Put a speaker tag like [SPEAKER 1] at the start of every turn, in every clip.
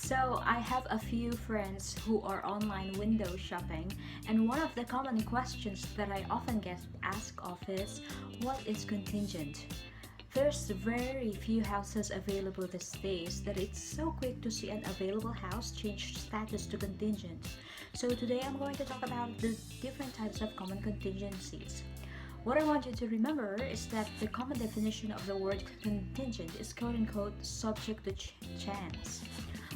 [SPEAKER 1] So I have a few friends who are online window shopping, and one of the common questions that I often get asked of is, what is contingent? There's very few houses available these days that it's so quick to see an available house change status to contingent. So today I'm going to talk about the different types of common contingencies. What I want you to remember is that the common definition of the word contingent is quote unquote subject to chance.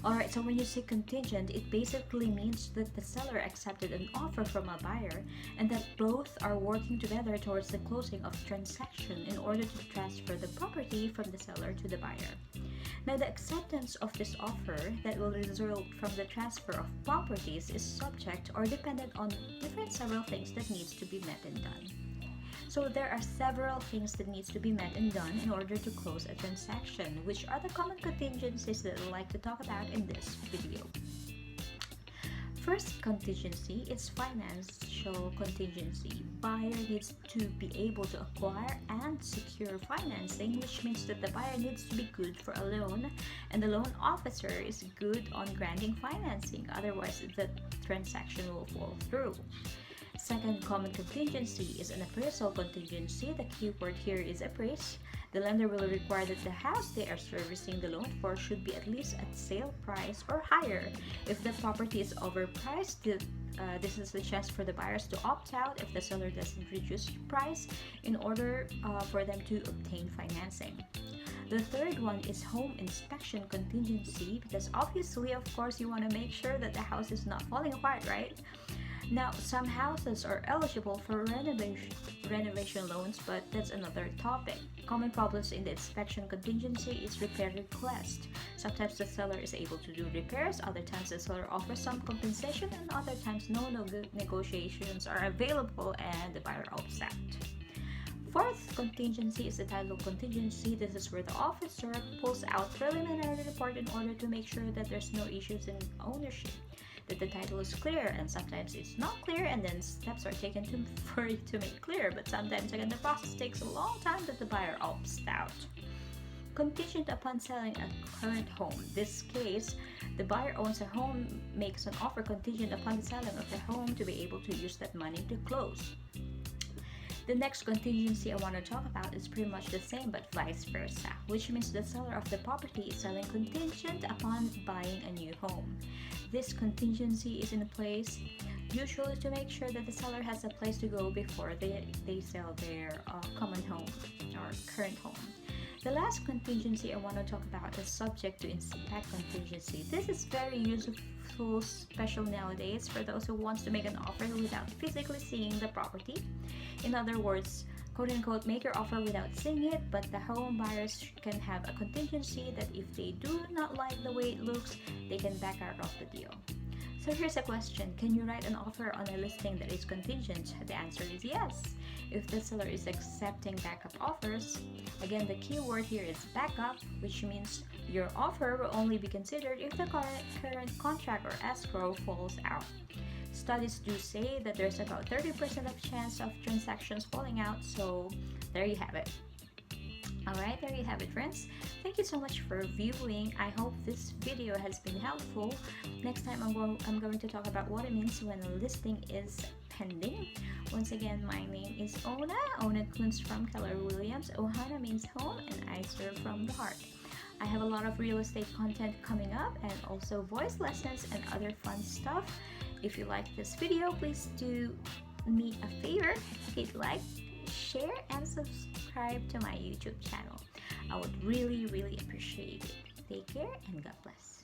[SPEAKER 1] Alright, so when you say contingent, it basically means that the seller accepted an offer from a buyer and that both are working together towards the closing of the transaction in order to transfer the property from the seller to the buyer. Now, the acceptance of this offer that will result from the transfer of properties is subject or dependent on different several things that needs to be met and done. So there are several things that needs to be met and done in order to close a transaction, which are the common contingencies that I'd like to talk about in this video. First contingency is financial contingency. Buyer needs to be able to acquire and secure financing, which means that the buyer needs to be good for a loan and the loan officer is good on granting financing, otherwise the transaction will fall through. Second common contingency is an appraisal contingency. The key word here is appraise. The lender will require that the house they are servicing the loan for should be at least at sale price or higher. If the property is overpriced, this is the chance for the buyers to opt out if the seller doesn't reduce price in order for them to obtain financing. The third one is home inspection contingency, because obviously, of course, you want to make sure that the house is not falling apart, right? Now, some houses are eligible for renovation loans, but that's another topic. Common problems in the inspection contingency is repair request. Sometimes the seller is able to do repairs, other times the seller offers some compensation, and other times no negotiations are available and the buyer opts out. Fourth contingency is the title contingency. This is where the officer pulls out preliminary report in order to make sure that there's no issues in ownership, that the title is clear, and sometimes it's not clear and then steps are taken for it to make clear, but sometimes again the process takes a long time that the buyer opts out. Contingent upon selling a current home. This case, the buyer owns a home, makes an offer contingent upon the selling of the home to be able to use that money to close. The next contingency I want to talk about is pretty much the same but vice versa, which means the seller of the property is selling contingent upon buying a new home. This contingency is in place usually to make sure that the seller has a place to go before they sell their common home or current home. The last contingency I want to talk about is subject to inspect contingency. This is very useful, special nowadays for those who wants to make an offer without physically seeing the property. In other words, quote unquote, make your offer without seeing it, but the home buyers can have a contingency that if they do not like the way it looks, they can back out of the deal. So here's a question. Can you write an offer on a listing that is contingent? The answer is yes. If the seller is accepting backup offers, again, the key word here is backup, which means your offer will only be considered if the current contract or escrow falls out. Studies do say that there's about 30% of chance of transactions falling out, so there you have it. Alright, there you have it, friends. Thank you so much for viewing. I hope this video has been helpful. Next time I'm going to talk about what it means when a listing is pending. Once again, my name is Ona Kunz from Keller Williams. Ohana means home and I serve from the heart. I have a lot of real estate content coming up and also voice lessons and other fun stuff. If you like this video, please do me a favor, hit like, share, and subscribe to my YouTube channel. I would really appreciate it. Take care and God bless.